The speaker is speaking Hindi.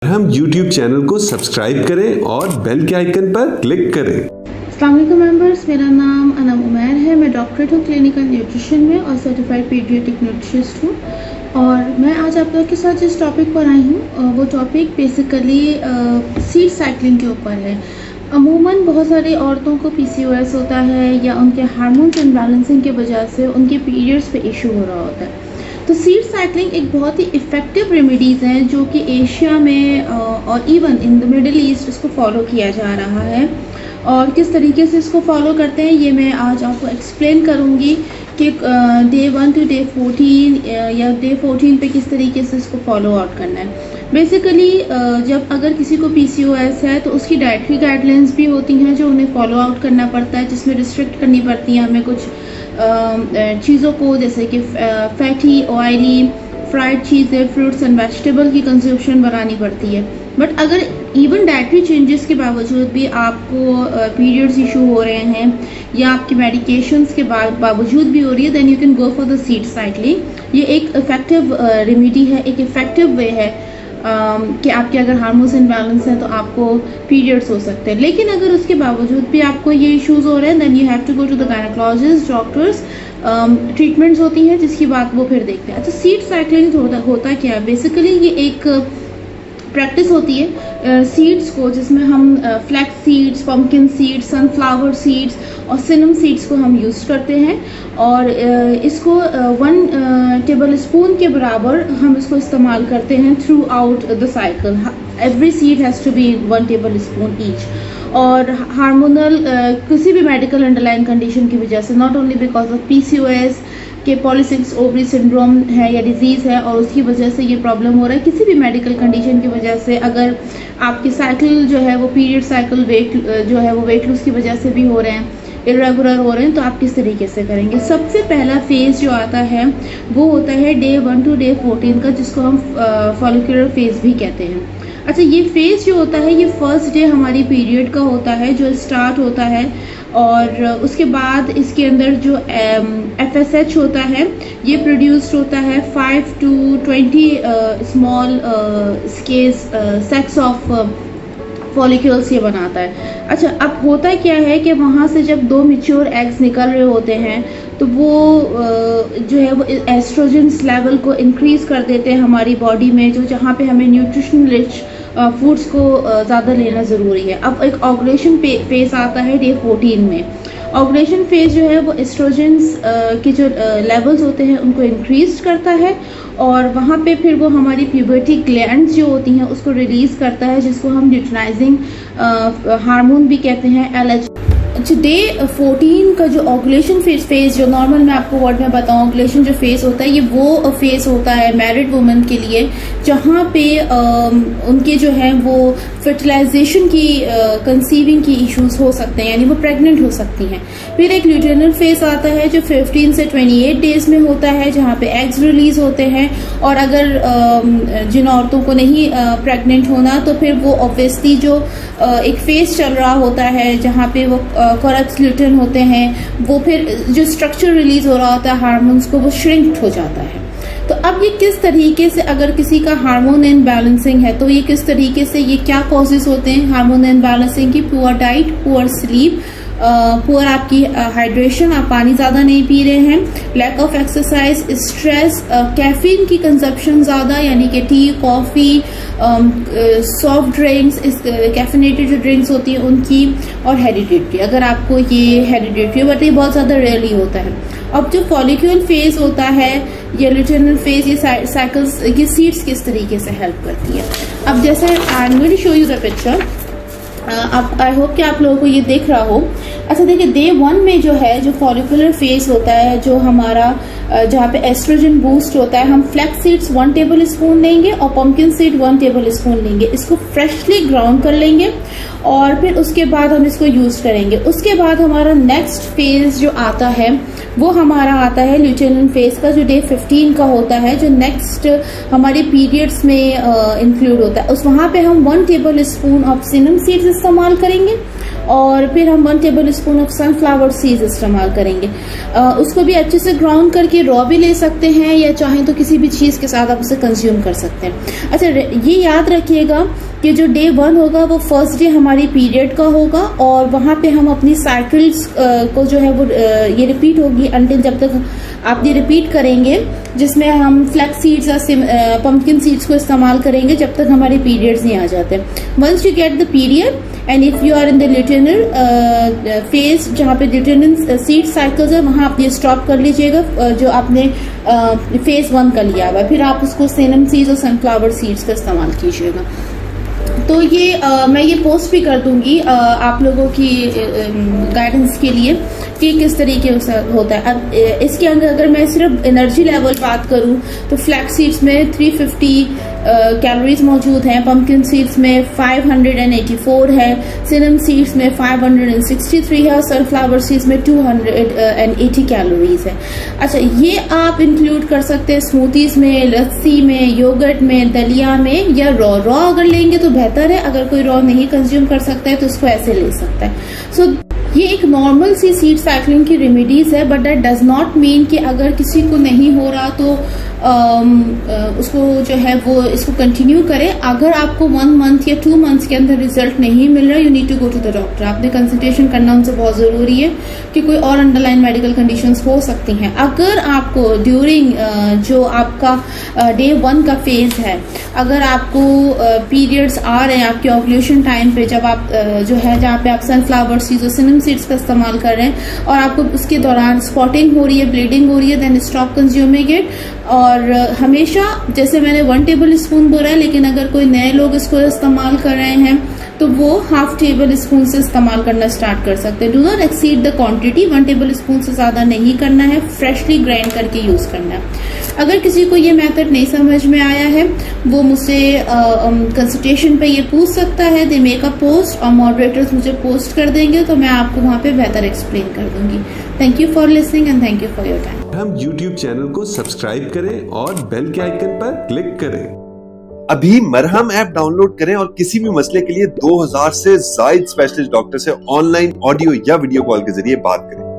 हम YouTube चैनल को सब्सक्राइब करें और बेल के आइकन पर क्लिक करें। अस्सलाम वालेकुम मेंबर्स, मेरा नाम अनम उमैर है। मैं डॉक्टरेट हूँ क्लिनिकल न्यूट्रिशन में और सर्टिफाइड पीडियाट्रिक न्यूट्रिशनिस्ट हूँ। और मैं आज आप लोगों के साथ जिस टॉपिक पर आई हूँ वो टॉपिक बेसिकली सीड साइकिलिंग के ऊपर है। अमूमन बहुत सारी औरतों को PCOS होता है या उनके हार्मोन्स इम्बैलेंसिंग की वजह से उनके पीरियड्स पे इशू हो रहा होता है। तो सीड साइकिलिंग एक बहुत ही इफ़ेक्टिव रेमेडीज़ हैं जो कि एशिया में और even in the middle east इसको फॉलो किया जा रहा है। और किस तरीके से इसको फॉलो करते हैं ये मैं आज आपको एक्सप्लेन करूँगी कि डे 1 टू डे 14 या डे 14 पे किस तरीके से इसको फॉलो आउट करना है। बेसिकली जब अगर किसी को PCOS है तो उसकी डाइटरी गाइडलाइंस भी होती हैं जो उन्हें फॉलो आउट करना पड़ता है, जिसमें रिस्ट्रिक्ट करनी पड़ती है हमें कुछ चीज़ों को, जैसे कि फैटी, ऑयली, फ्राइड चीज़ें, फ्रूट्स एंड वेजिटेबल की कंजप्शन बढ़ानी पड़ती है। बट अगर इवन डाइटरी चेंजेस के बावजूद भी आपको पीरियड्स इशू हो रहे हैं या आपकी मेडिकेशंस के बावजूद भी हो रही है, then you can go for the seed cycling. ये एक इफेक्टिव रेमेडी है, एक इफेक्टिव वे है कि आपके अगर हार्मोन्स इम्बैलेंस हैं तो आपको पीरियड्स हो सकते हैं। लेकिन अगर उसके बावजूद भी आपको ये इश्यूज हो रहे हैं, then you have to go to the gynaecologist, doctors. Treatments होती हैं जिसकी बात वो फिर देखते हैं। अच्छा, सीड साइकिलिंग होता क्या है? बेसिकली ये एक प्रैक्टिस होती है सीड्स को, जिसमें हम flax seeds, pumpkin seeds, sunflower seeds और सिनम सीड्स को हम यूज़ करते हैं। और इसको 1 टेबल स्पून के बराबर हम इसको इस्तेमाल करते हैं throughout the cycle. Every seed has to be 1 tablespoon each. और हार्मोनल किसी भी मेडिकल अंडरलाइन कंडीशन की वजह से, not only because of PCOS के पॉलीसिस्टिक ओवरी सिंड्रोम है या डिजीज़ है और उसकी वजह से ये प्रॉब्लम हो रहा है, किसी भी मेडिकल कंडीशन की वजह से अगर आपकी साइकिल जो है वो पीरियड साइकिल वेट जो है वो वेट लूज की वजह से भी हो रहे हैं, इरेगुलर हो रहे हैं, तो आप किस तरीके से करेंगे। सबसे पहला फेज़ जो आता है वो होता है डे 1 टू डे 14 का, जिसको हम फॉलिकुलर फेज़ भी कहते हैं। अच्छा, ये फेज़ जो होता है ये फर्स्ट डे हमारी पीरियड का होता है जो स्टार्ट होता है। और उसके बाद इसके अंदर जो FSH होता है ये प्रोड्यूस्ड होता है 5 to 20 small sacs sacs of follicles ये बनाता है। अच्छा, अब होता क्या है कि वहाँ से जब 2 मैच्योर एग्स निकल रहे होते हैं तो वो जो है वो एस्ट्रोजन्स लेवल को इंक्रीज़ कर देते हैं हमारी बॉडी में, जो जहाँ पे हमें न्यूट्रिशन रिच फूड्स को ज़्यादा लेना ज़रूरी है। अब एक ओवुलेशन फेज़ आता है डे 14 में। ओवुलेशन फेज़ जो है वो एस्ट्रोजन्स के जो लेवल्स होते हैं उनको इंक्रीज करता है और वहाँ पे फिर वो हमारी प्यूबर्टी ग्लैंड्स जो होती हैं उसको रिलीज़ करता है, जिसको हम ल्यूटिनाइजिंग हार्मोन भी कहते हैं, LH। अच्छा, डे 14 का जो ओवुलेशन फेज़ जो नॉर्मल मैं आपको वर्ड में बताऊँ, ओवुलेशन जो फेज़ होता है ये वो फेज़ होता है मैरिड वुमेन के लिए जहाँ पे उनके जो है वो फर्टिलाइजेशन की कंसीविंग की इश्यूज हो सकते हैं, यानी वो प्रेग्नेंट हो सकती हैं। फिर एक ल्यूटेनल फेज़ आता है जो 15 से 28 डेज में होता है, जहाँ पे एग्स रिलीज होते हैं। और अगर जिन औरतों को नहीं प्रेग्नेंट होना तो फिर वो ऑब्वियसली जो एक फेज़ चल रहा होता है जहाँ पे वो कोरेप्स ल्यूटेन होते हैं, वो फिर जो स्ट्रक्चर रिलीज हो रहा होता है हार्मोन्स को, वो श्रिंक हो जाता है। तो अब ये किस तरीके से, अगर किसी का हार्मोन इनबैलेंसिंग है तो ये किस तरीके से, ये क्या कॉजेज होते हैं हार्मोन इनबैलेंसिंग की? Poor diet, poor sleep, poor आपकी हाइड्रेशन, आप पानी ज़्यादा नहीं पी रहे हैं, lack of exercise, stress, caffeine की कंजप्शन ज़्यादा, यानी कि tea, coffee, soft drinks, caffeinated जो ड्रिंक्स होती हैं उनकी, और हेरिडिटी, अगर आपको ये हेरिडिटी, बट ये बहुत ज़्यादा रेयरली होता है। अब जो फॉलिक्यूल फेज़ होता है या ल्यूटेनल फेज़, ये साइकिल्स, ये सीड्स किस तरीके से हेल्प करती है। अब जैसे I am going to show you the picture. अब आई होप कि आप लोगों को ये दिख रहा हो। अच्छा, देखिए, डे 1 में जो है जो फॉलिकुलर फेज होता है, जो हमारा जहाँ पे एस्ट्रोजन बूस्ट होता है, हम फ्लैक्स सीड्स 1 टेबल स्पून लेंगे और पम्पकिन सीड 1 टेबल स्पून लेंगे। इसको फ्रेशली ग्राउंड कर लेंगे और फिर उसके बाद हम इसको यूज करेंगे। उसके बाद हमारा नेक्स्ट फेज जो आता है वो हमारा आता है ल्यूटेनल फेज का, जो डे 15 का होता है, जो नेक्स्ट हमारे पीरियड्स में इंक्लूड होता है। उस वहाँ पे हम 1 table spoon of synonym seeds इस्तेमाल करेंगे और फिर हम 1 table spoon of sunflower seeds इस्तेमाल करेंगे। उसको भी अच्छे से ग्राउंड करके रॉ भी ले सकते हैं या चाहें तो किसी भी चीज़ के साथ आप उसे कंज्यूम कर सकते हैं। अच्छा, ये याद रखिएगा कि जो डे 1 होगा वो फर्स्ट डे हमारी पीरियड का होगा और वहाँ पे हम अपनी साइकिल्स को जो है वो ये रिपीट होगी अंटिल जब तक आप ये रिपीट करेंगे, जिसमें हम फ्लैक्स सीड्स या पम्पकिन सीड्स को इस्तेमाल करेंगे जब तक हमारे पीरियड्स नहीं आ जाते। Once you get the period and if you are in the luteal phase जहाँ पे ल्यूटेनल सीड साइकिल्स है वहाँ आप ये स्टॉप कर लीजिएगा जो आपने फेज 1 का लिया हुआ, फिर आप उसको सेनम सीड्स और सनफ्लावर सीड्स का इस्तेमाल कीजिएगा। तो ये मैं ये पोस्ट भी कर दूंगी आप लोगों की गाइडेंस के लिए कि किस तरीके से होता है। अब इसके अंदर अगर मैं सिर्फ एनर्जी लेवल बात करूं तो फ्लैक्स सीड्स में 350 कैलोरीज मौजूद हैं, पंपकिन सीड्स में 584 है, सिनम सीड्स में 563 है और सनफ्लावर सीड्स में 280 कैलोरीज है। अच्छा, ये आप इंक्लूड कर सकते हैं स्मूथीज में, लस्सी में, योगर्ट में, दलिया में या रॉ अगर लेंगे तो बेहतर है। अगर कोई रॉ नहीं कंज्यूम कर सकता है तो उसको ऐसे ले सकता है। सो ये एक नॉर्मल सी सीड साइक्लिंग की रेमेडीज है, but that does not mean कि अगर किसी को नहीं हो रहा तो उसको जो है वो इसको कंटिन्यू करे। अगर आपको 1 मंथ या 2 मंथ्स के अंदर रिजल्ट नहीं मिल रहा, you need to go to the doctor. आपने कंसल्टेशन करना उनसे बहुत जरूरी है कि कोई और अंडरलाइन मेडिकल कंडीशंस हो सकती हैं। अगर आपको ड्यूरिंग जो आपका डे 1 का फेज है, अगर आपको पीरियड्स आ रहे हैं आपके ओव्यूलेशन टाइम पे, जब आप जो है जहाँ पे आप सनफ्लावर सीड्स और सिनम सीड्स का इस्तेमाल कर रहे हैं और आपको उसके दौरान स्पॉटिंग हो रही है, ब्लीडिंग हो रही है, देन स्टॉप कंज्यूमिंग इट। और हमेशा जैसे मैंने 1 टेबल स्पून बोला है, लेकिन अगर कोई नए लोग इसको इस्तेमाल कर रहे हैं तो वो ½ टेबल स्पून से इस्तेमाल करना स्टार्ट कर सकते हैं। Do not exceed the quantity, 1 table spoon से ज्यादा नहीं करना है, फ्रेशली ग्राइंड करके यूज करना है। अगर किसी को ये मेथड नहीं समझ में आया है वो मुझसे कंसल्टेशन पे ये पूछ सकता है। दे मेक अ पोस्ट और मॉडरेटर्स मुझे पोस्ट कर देंगे तो मैं आपको वहाँ पे बेहतर एक्सप्लेन कर दूंगी। Thank you for listening and thank you for your time. हम YouTube चैनल को सब्सक्राइब करें और बेल के आइकन पर क्लिक करें। अभी मरहम ऐप डाउनलोड करें और किसी भी मसले के लिए 2000 से ज्यादा स्पेशलिस्ट डॉक्टर से ऑनलाइन ऑडियो या वीडियो कॉल के जरिए बात करें।